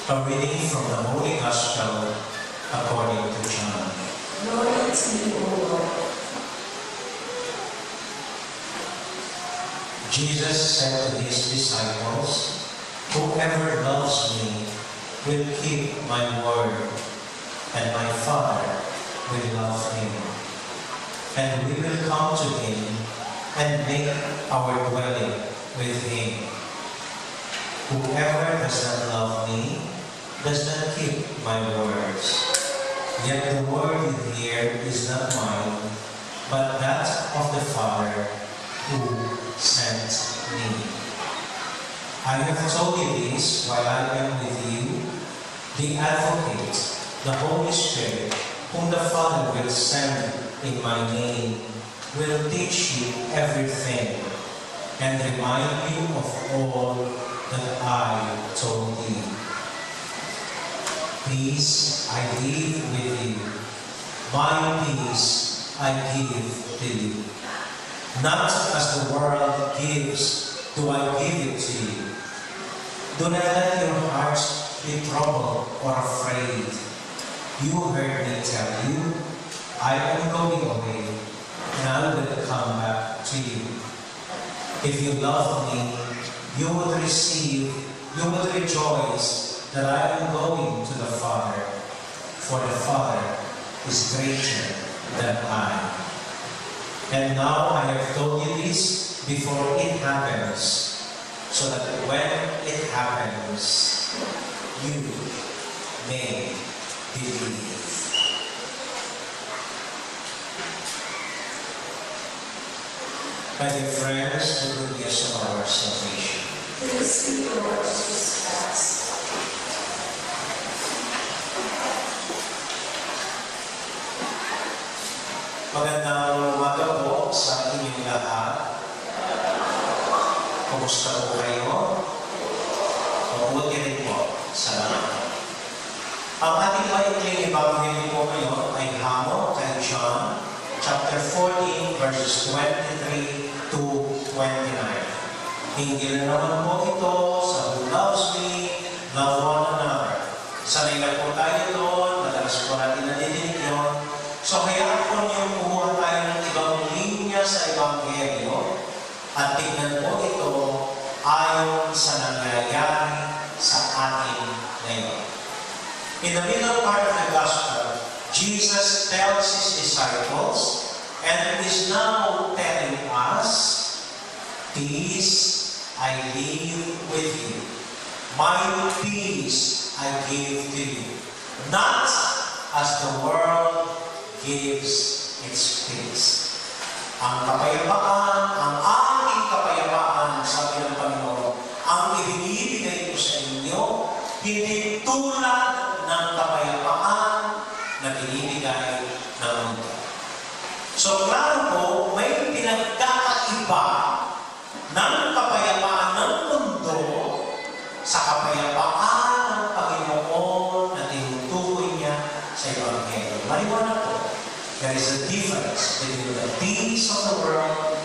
A reading from the Holy Gospel according to John. Glory to you, O Lord. Jesus said to his disciples, "Whoever loves me will keep my word, and my Father will love him. And we will come to him and make our dwelling with him. Whoever does not love me does not keep my words. Yet the word you hear is not mine, but that of the Father who sent me. I have told you this while I am with you. The Advocate, the Holy Spirit, whom the Father will send in my name, will teach you everything and remind you of all that I told you. Peace I leave with you. My peace I give to you. Not as the world gives, do I give it to you. Do not let your hearts be troubled or afraid. You heard me tell you, I am going away, and I will come back to you. If you love me, you would rejoice that I am going to the Father, for the Father is greater than I. And now I have told you this before it happens, so that when it happens, you may believe." My dear friends, the good news of our salvation. Praise be, Lord Jesus Christ. Magandang umaga po sa inyong lahat. Kumusta po kayo? Mabuti rin po. Salamat. Ang ating maikling Ebanghelyo po ngayon ay hamon kay John, chapter 14, verses 23 to 29. Hinggil na naman po ito sa who loves me, love one another. Sanay na po tayo doon, madalas po natin nadidinig yun. So hayaan po niyo kumuha tayo ng ibang linya sa Ebanghelyo at tignan po ito ayon sa nangyayari sa atin ngayon. In the middle part of the Gospel, Jesus tells his disciples and is now telling us, "Peace I leave with you. My peace I give to you. Not as the world gives its peace." Ang kapayapaan, ang aking kapayapaan, sabi ng Panginoon, ang ibinibigay ko sa inyo, hindi tulad ng kapayapaan na binibigay ng mundo. So, klaro po, may pinagkakaiba ng kapayapaan ng mundo sa kapayapaan ng Panginoon na tinutukoy niya sa Ebanghelyo. Maliwanag po, there is a difference between the peace of the world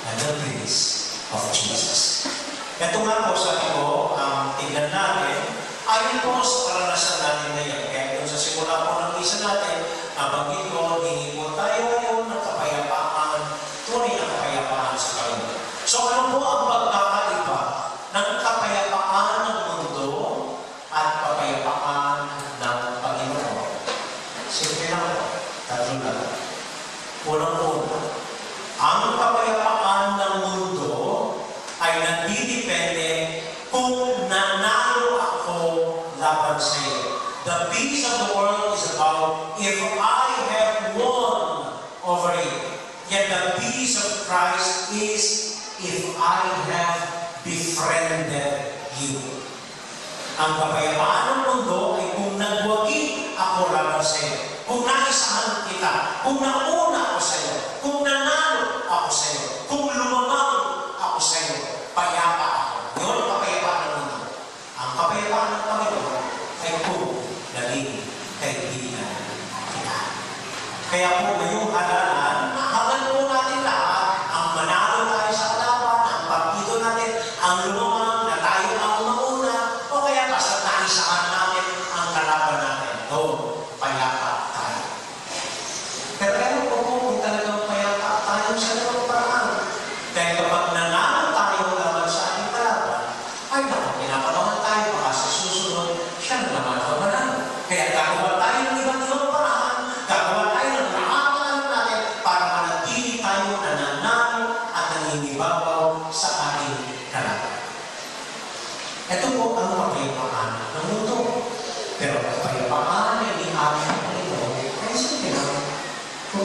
and the peace of Jesus. Ito nga po, sabi ko, ang tingnan natin, ayon po sa karanasan natin ngayon. Kaya doon sa simula po ng isa natin, nabanggit ko, hingi po tayo ngayon ng kapayapaan, tunay na kapayapaan sa Panginoon. So ano po ang pagkakaiba ng kapayapaan ng mundo at kapayapaan ng Panginoon? Simple lang po, tatlo lang. Unang-una, ang kapayapaan ng mundo ay nagdidepende kung nanalo ako laban sa iyo. The peace of the world is about if I have won over you. Yet the peace of Christ is if I have befriended you. Ang kapayapaan ng mundo ay kung nagwagi ako laban sa iyo. Kung naisahan kita, kung nauna ako sa iyo, kung nanalo ako sa iyo, kung lumamang ako sa iyo, payapa ako. Yun ang kapayapaan ng mundo. Ang kapayapaan ng Panginoon ay kung naging kaibigan kita. Kaya po ngayong halalan, mahalan po natin lahat ang manalo tayo sa kalaban, ang partido natin, ang lumamang na tayo ang mauna, o kaya basta naisahan na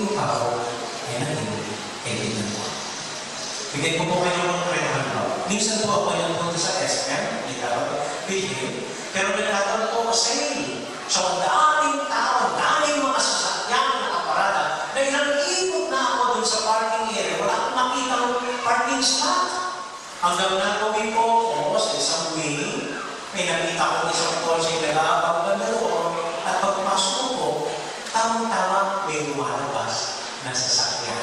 ikaw ay naging kaibigan mo. Bigay ko po kayo ng halimbawa. Minsan po ako yung punta sa SM, bilhin, pero nagkataon po sale. So, ang daming tao, daming mga sasakyan na nakaparada, na ilang-ibot na ako dun sa parking area. Wala akong makita ng parking slot. Hanggang nagawin po ako sa isang way, may nakita ko isang kotse na nag-aabang na doon, at pagpasok ko, tamang-tama may lumalabas na sasakyan.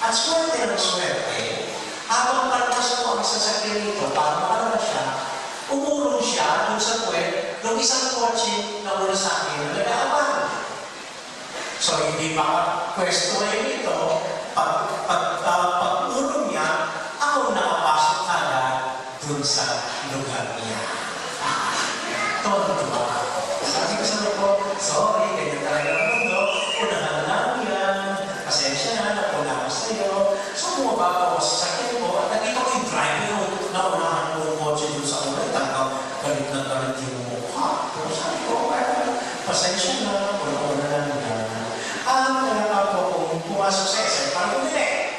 At swerte ng swerte, habang palabas ko ang sasakyan nito, para makalabas siya, umurong siya dun sa puwet ng isang kotse na una sa akin na nag-aabang. So, hindi maka-pwesto ngayon ito, pag-urong niya, ako nakapasok agad dun sa lugar niya. Tuwa-tuwa ako. Sabi ko sa ko, sorry, ganyan talaga ang mundo, unahan na lang yan, pasensya na, napuna ko sa iyo. So, bumaba ako sa sakyan ko, at nakita ko yung driver yung naunahan ko yung kotse dun sa una, talagang galit na galit yung mukha. So, sabi ko, pasensya na, una lang yan. Kaya ako kung pumasok sa SM, parang bumili.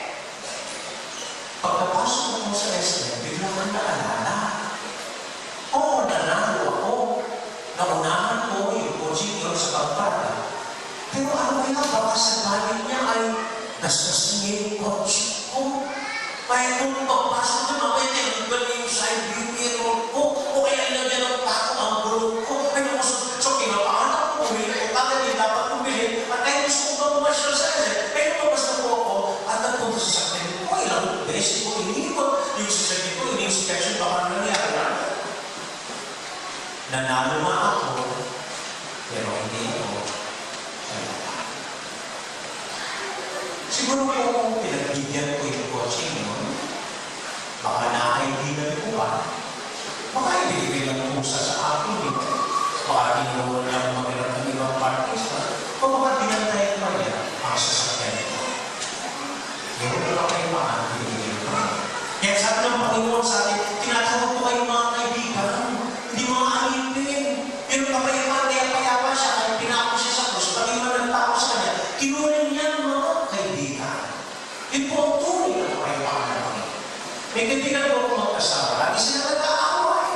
Pagkapasok ko sa SM, bigla kang naalala. Oo, nanalo ako. Naunahan ko yung kotse yun sa pagpata. Pero ano kaya, baka sa galing niya ay nasas niya yung kotse ko. Kaya kung pagpasok niya, mamaya tinagban niya yung side view mirror ko. O kaya ilagyan ng tako ang bulog ko. Ay, so kinabahan ako, bumili ko kagad yung dapat bumili. At ay gusto ko ba pumasyal sa SM? Ay, lumabas na po ako. At nagpunta sa sakyan ko, ilang beses ko iniikot. Yung sasakyan ko, ini-inspection, baka nangyari na. Nanalo nga ako, pero hindi ako. Siguro po kung pinagbigyan ko yung kotse yun, baka nakaibigan ko ba? Baka ibigay lang pusa sa akin. Baka tinuwan lang magilang ng ibang parties. O baka dinantayan pa niya ang sasakyan ko. Yung wala kayo makakibigyan ko. Kaya sabi ng Panginoon sa atin, tinatawag ko kayo mga kaibigan, hindi mga alipin. Yung kapayapaan, kaya payapan siya, kaya pinako siya sa krus, pag yung nagtako sa kanya, kinunin niya mga kaibigan. Yun po ang tunay na kapayapaan na kami. May kaibigan po akong magkasama, lagi sila nag-aaway.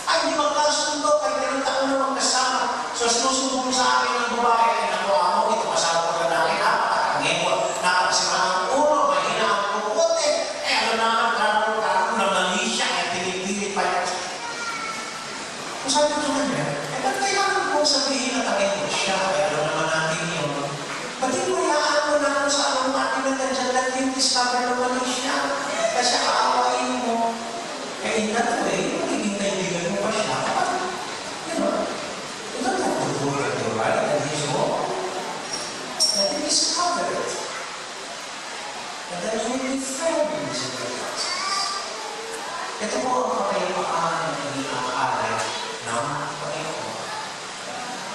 Ay, hindi magkasundo, kahit ilang taon na magkasama. So, sinusundo mo sa akin ng babae, ay nakuha mo, ito kasama ko na namin, napakatangin, napakasama ang ulo, mahina ang pukote. Ano naman, karang na mali siya, kaya pinipilit pa niya. Kung sabi ko kanya, ba't kailangan kong sabihin na tagayin mo siya, kaya alam naman natin yun. Ba't hinayaan mo na kung sa anong atin na nandiyan lang yung discover na mali siya, kasi aawain mo. Kaya in that way, magiging kaibigan mo pa siya. You don't have to do it right and he's wrong. Let him discover it. And then you will be friends in the process. Ito po ang kapayapaan na iniaalay ng Panginoon.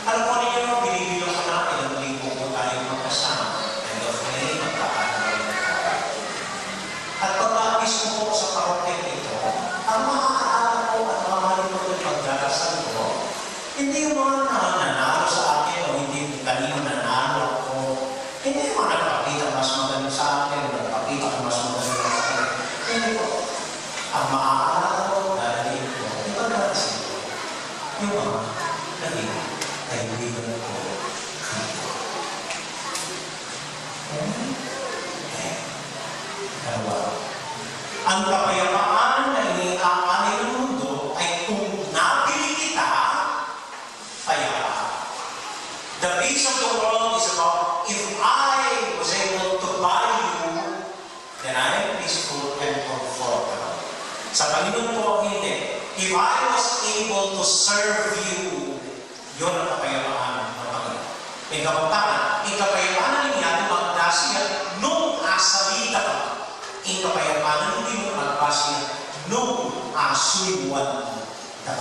Alam po ninyo, binibilang ko natin ang linggo po tayong magkasama. End of May, magkakaroon na tayo. At pag-aabis ko po sa parokya ito, ang maaaral ko at mamahalin ko yung pagdarasal ko, hindi yung mga nanalo sa akin o hindi kanino nanalo ako. Hindi yung mga nagpakita mas magaling sa akin o nagpakita ko mas magaling sa akin. Hindi po. Ang maaaral ko dahil ko, ipagdarasal ko. Yung mga naging kaibigan ko dito. Dalawa. Ang kapayapaan na iniaalay ng mundo ay kung nabili kita, payapa. The peace of the world is about if I was able to buy you, then I am peaceful and comfortable. Sa Panginoon po, hindi. If I was able to serve you, yun ang kapayapaan ng Panginoon. May kapapaan, ang kapayapaan niya magdasiya nung asalita ka. Ang kapayapaan hindi mo magdasiya nung asuywan ka.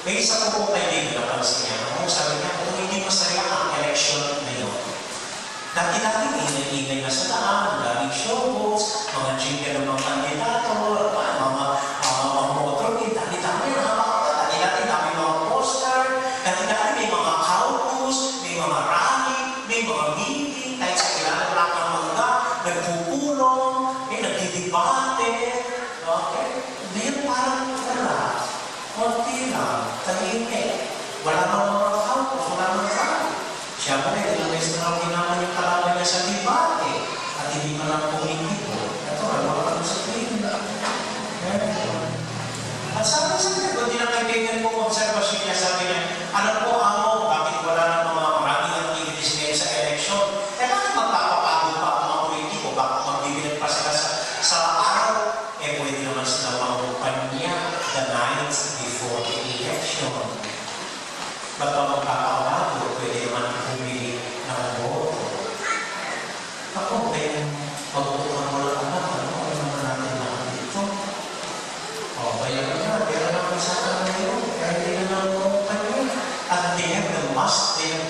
May isa po pong kaibigan na pansin niya, kung sabi niya, kung hindi masaya ang election na yun. Dati-dati ingay-ingay na sa daan, daming showboats, mga jingle ng mga kandidato, mga motorcade, dati-dati na dati-dati dami mga poster, dati-dati may mga cowboys, may mga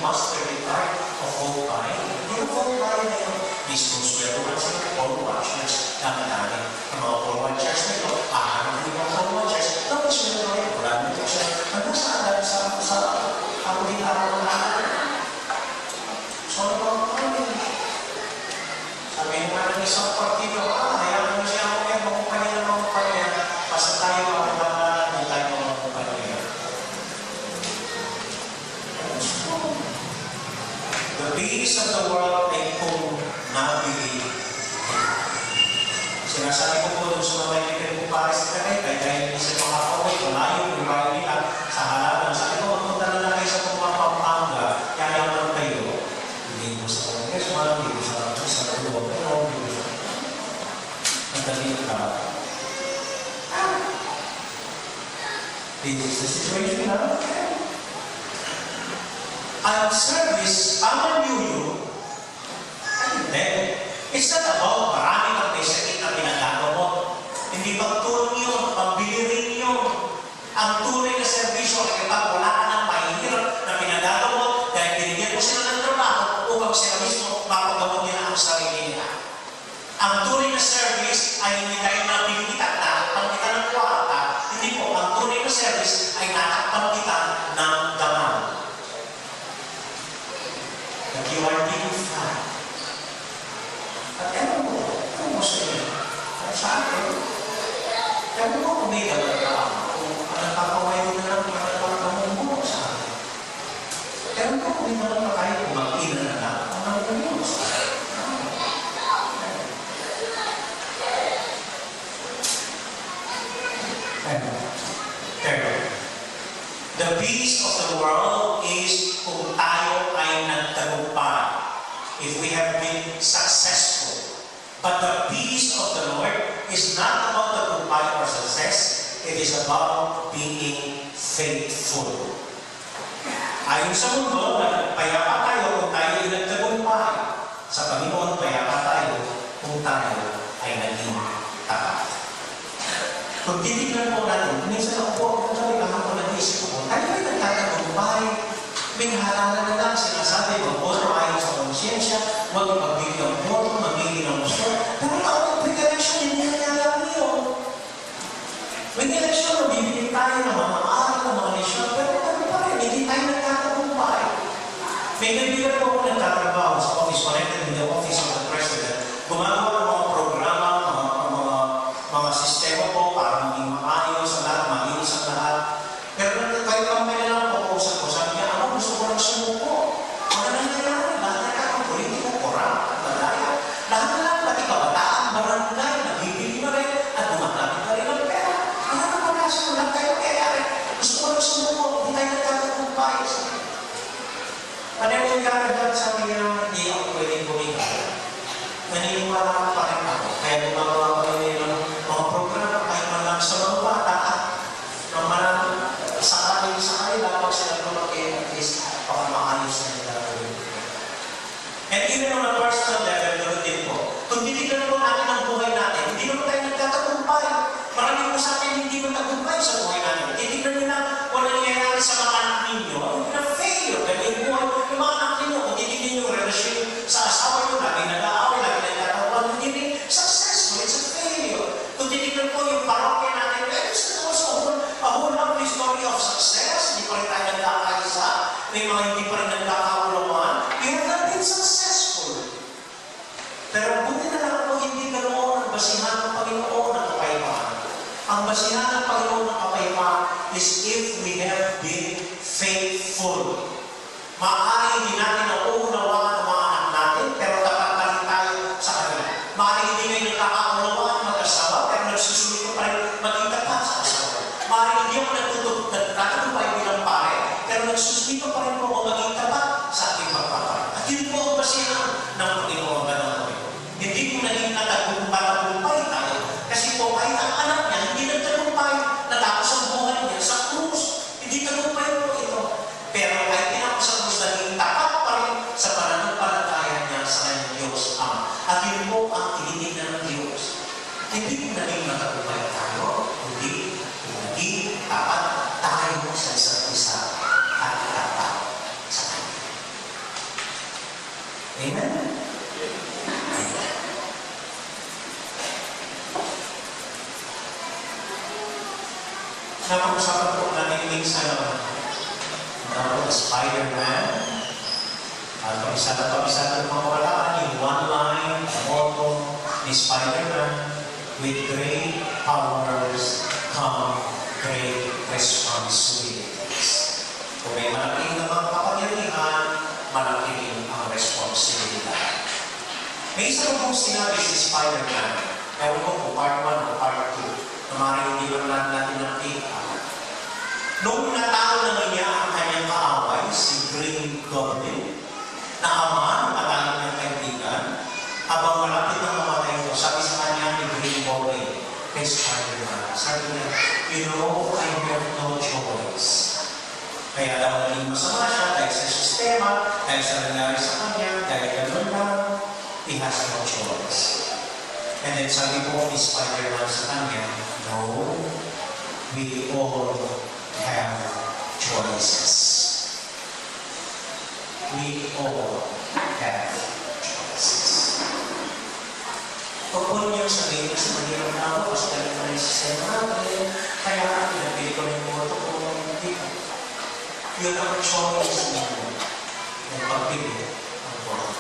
master the art of hope buying. Yung hope buying na yun, mismo sweldo lang sila poll watchers. Dami-dami. Ang mga poll watchers na ito, ng mga poll watchers, tapos sweldo lang yun. Wala nito siya. Hanggang sa ako din araw na so, sabi nga ng isang partido, hayaan mo siya ako yan, makumpanya ng mga kumpanya, basta tayo ang mga ng tayo mga kumpanya. The peace of the world ay kung nabili. Sinasabi ko po dun sa mga kaibigan ko para sa kanay, dahil hindi sa mga kaway, malayo, yung bayo nila, sa halaman. Sabi ko, magpunta na lang kayo sa mga Pampanga, yayaman kayo. Hindi mo sa Congressman, hindi mo sa luwag pero hindi mo sa madali ka. This is the situation now. Ang service, ang new it's not about marami kang may sakit na pinagagawa mo. Hindi pagtulong yun, pambili rin yun. Ang tunay na servisyo ay kapag wala ka ng mahihirap na pinagagawa mo dahil binigyan mo sila ng trabaho upang sila mismo mapagamot nila ang sarili nila. Ang tunay na service ay hindi tayo nabili kita, nakakpan kita ng kwarta. Hindi po, ang tunay na service ay nakakpan kita ng damang. That you are being fly. At ewan mo sa inyo, sa akin, ewan mo kung may dalag ka kung nagpapaway mo na lang kung nagpapamumulong sa akin. Ewan ko kung may dalag ka kayo kung mag-ina na lang kung nagpapamulong sa akin. The peace of the world is kung tayo ay nagtagumpay. If we have been successful. But the peace of the Lord is not about tagumpay or success. It is about being faithful. Ayon sa mundo, payapa tayo kung tayo ay nagtagumpay. Sa Panginoon, payapa tayo kung tayo ay naging tapat. Kung titignan po natin, minsan ako po, ako nag-iisip ko, tayo ay nagtatagumpay. May halalan na lang sinasabi, mag-boto ayon sa konsyensya, huwag magbili ng boto, magbili ng gusto. Pero ako, pre-election, hindi nangyayari yun. May election, mabibili tayo ng mga aral, ng mga lesyon, pero ano pa rin, hindi tayo nagtatagumpay. May kaibigan po ako nagtatrabaho sa office, connected in the office of the President, gumagawa ng mga programa, mga sistema po para maging maayos sa lahat, malinis ang lahat. Pero kahit pang may lang po sa ko, sabi niya, ako gusto ko lang sumuko. Mga nangyayari, lahat na lang, politiko, korang, madaya. Lahat na lang, pati kabataan, barangay, nabibili na rin, at gumagamit na rin ang pera. Ano na pagkasa ko lang kayo kayari? Gusto ko lang sumuko, hindi tayo nagkakagumpay. Ano yung nangyayari sabi niya, hindi ako pwedeng bumigay. Naniniwala ko pa rin ako. Kaya gumagawa ko rin ng mga programa, kahit man lang sa mga bata, na maraming sakali sa kanila, pag sila lumaki, at least, baka maayos na nila rin. And even on a personal level, gano'n din po. Kung titignan mo natin ang buhay natin, hindi naman tayo nagtatagumpay. Maraming mo sa atin hindi magtagumpay sa buhay natin. Titignan nyo na kung ano nangyayari sa mga anak ninyo. Ano na failure? Dahil yung buhay, yung mga anak ninyo, kung titignan nyo relasyon sa asawa nyo, lagi nag-aaway, lagi nagtatagumpay, hindi rin successful. It's a failure. Kung titignan po yung parokya natin, it's also a whole lovely story of success. Hindi pa rin tayo nagkakaisa. May mga hindi pa rin nagkakaulawan. We have not been successful. Pero buti na lang po hindi ganoon ang basihan ng Panginoon ng kapayapaan. Ang basihan ng Panginoon ng kapayapaan is if we have been faithful. Maaari hindi natin nauunawaan ang mga anak natin, pero dapat pa rin tayo sa kanila. Maaari hindi ngayon nagkakaunawaan mag-asawa, pero nagsusulit pa rin maging tapat sa asawa. Maaari hindi ako nagtatagumpay bilang pare, pero nagsusulit pa rin po maging tapat sa ating pagpapare. At yun po ang basihan ng Panginoon ng Panginoon. Hindi po naging natagumpay tayo. Kasi po kahit ang anak niya, hindi nagtagumpay, natapos ang buhay niya sa krus. Hindi tagumpay po ito. Pero kahit tinapos ang krus, naging tapat pa Amen? Napag-usapan po natin minsan ang Spider-Man. At pag-isa na mawalaan yung one line, the motto ni Spider-Man, with great powers come great responsibilities. Kung may malaking namang kapangyarihan, malaking ang responsibilidad. May isa pong sinabi si Spider-Man, ewan ko kung part 1 o part 2, na maaaring hindi lang natin nakita. Nung natalo naman niya ang kanyang kaaway, si Green Goblin, na ama ng matalo niyang kaibigan, habang malapit na mamatay ito, sabi sa kanya ni Green Goblin, kay Spider-Man, sabi niya, you know, I have no choice. Kaya daw naging masama siya dahil sa sistema, dahil sa nangyari sa kanya, dahil gano'n lang, he has no choice. And then sabi po ni Spider-Man sa kanya, no, we all have choices. We all have choices. Huwag po niyo sabihin sa mahirap na ako kasi dahil na yung sistema natin, kaya pinabili ko ng moto ko, hindi ko. You have choice ninyo ng pagbili ng moto.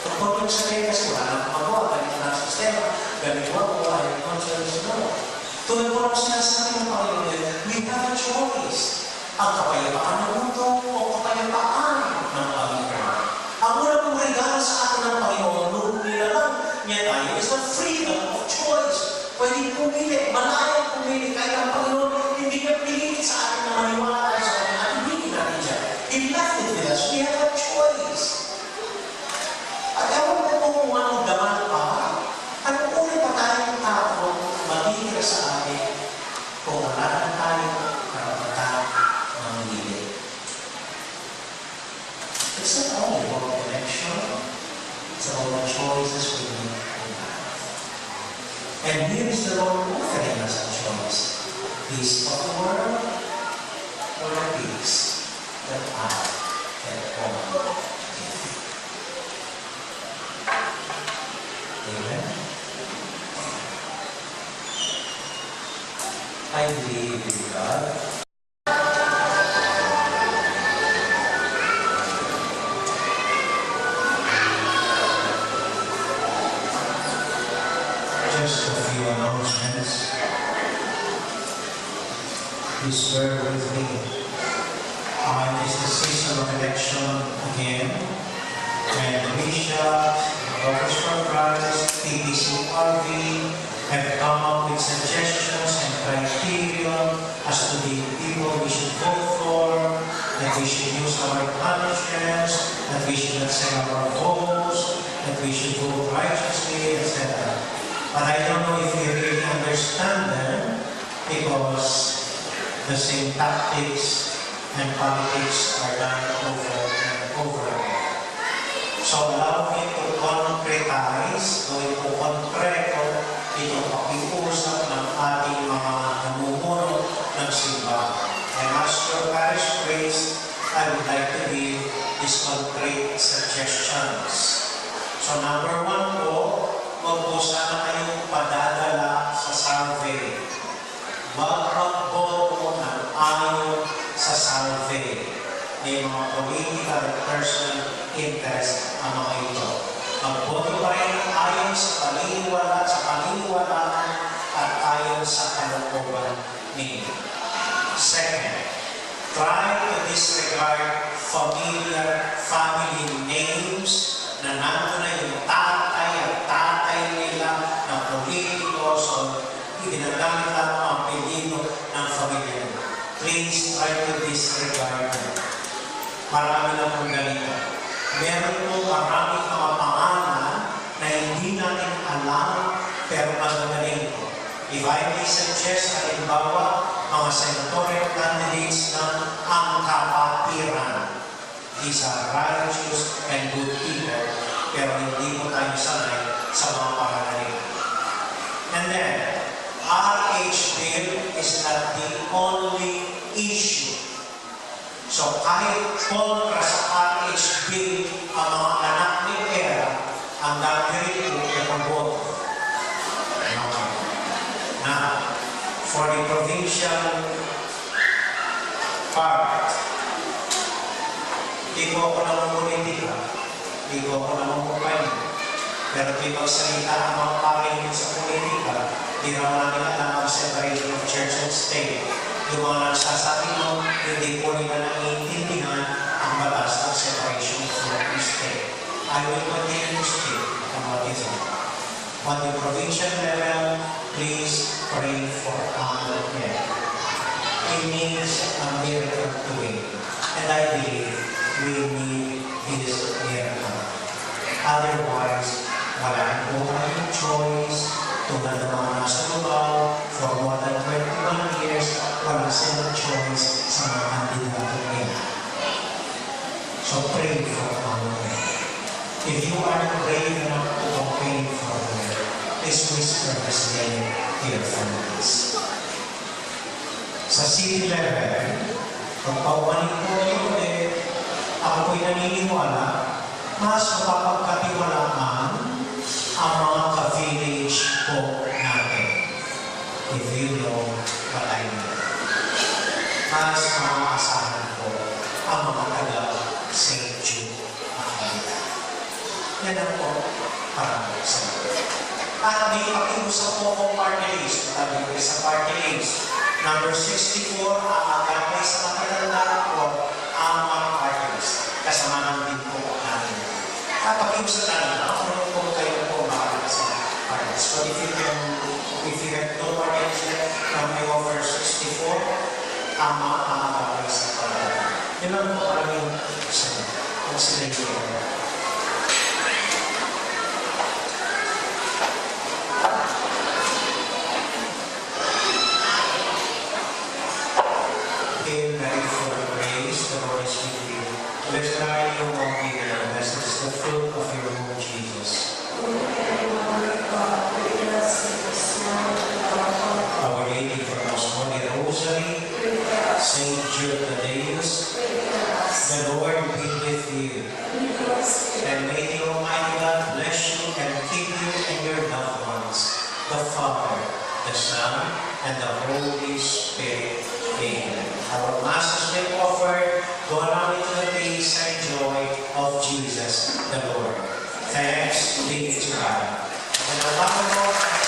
Huwag po niyo sabihin kasi wala nang magawa, ganito na ang sistema, ganito ako, ay conscience no. Tuloy po lang sinasabi ng Panginoon, we have a choice. Ang kapayapaan ng mundo o kapayapaan ng Panginoon. Ang unang pong regalo sa atin ng Panginoon, noong nilalang niya tayo, is the freedom of choice. Pwede pumili, malayang pumili, kaya ang Panginoon hindi niya pilitin sa atin na maniwala tayo sa atin at hindi natin siya. He left it with us. We have a choice. At ewan ko kung anong daman pa, anong uli pa tayong tao matitira sa atin kung wala na tayo karapatan ng lili. It's not only about connection, it's about the choices we make in life. And here is the Lord offering us a choice. Peace of the world or the peace that I can only give. Amen? I believe in God. Just a few announcements. Please bear with me. It is the season of election again. And the bishop, Brothers for Christ, PPCRV have come up with suggestions and criteria as to the people we should vote for, that we should use our conscience, that we should not sell our votes, that we should vote righteously, etc. But I don't know if you really understand them because the same tactics and politics are done over and over again. So allow me to concretize, gawin po konkreto itong pakiusap ng ating mga namumuno ng simbahan. And as your parish priest, I would like to give these concrete suggestions. So number 1 po, huwag po sana kayong padadala sa survey. Magpagboto ng ayon sa survey. May mga political and personal interest ang mga ito. Magboto pa rin ayon sa paniniwalaan at ayon sa kalooban ninyo. Second, try to disregard family names na nandun na yung tatay at tatay nila ng politiko, so ginagamit lang ang apelyido ng familya nila. Please try to disregard them. Marami na pong ganito. Meron po maraming mga pangalan na hindi natin alam pero magagaling po. If I may suggest, halimbawa, mga senatorial candidates ng angkapatiran. These are righteous and good people, pero hindi po tayo sanay sa mga pangalan. And then, RH bill is not the only issue. So kahit kontra sa RH bill ang mga anak part. Hindi ko ako namumulitika. Hindi ko ako namumukay. Pero di magsalita ang mga pangin sa politika, di naman namin alam ang separation of church and state. Yung mga nagsasabi mo, hindi po nila naiintindihan ang batas ng separation of church and state. I will continue to speak about this. On the provincial level, please pray for our head. It needs a miracle to win. And I believe we need this miracle. Otherwise, wala po tayong choice. Tulad ng mga nasa Lubao, for more than 21 years, wala silang choice sa mga kandidato nila. So pray for our way. If you are not brave enough to campaign for the way, please whisper his name to your families. Sa city level, kung paumanin po yun ako po'y naniniwala, mas mapapagkatiwalaan ang mga ka-village po natin. If you know what I mean. Mas mamaasahan po ang mga taga-St. Jude Makalita. Yan ang po para sa mga. At may pakiusap po akong party list. Sabi ko sa party list. Number 64, ang agapay sa matatanda po ang mga party list. Kasamahan din po natin. At pakiusap natin, ako po kayo po makakita sa party list. But if you have no party list left, may offer 64, ang mga agapay sa matatanda. Yun lang po parang yung kung sila yung ready for the praise, the Lord is with you. Let's try your walking in our message, the fruit of your womb, Jesus. Our Lady from Most Holy Rosary, Saint Jude Tadeus, the Lord be with you. And may the Almighty God bless you and keep you and your loved ones, the Father, the Son, and the Holy Spirit. Amen. Our Mass has been offered. Go around into the peace and joy of Jesus the Lord. Thanks be to God. And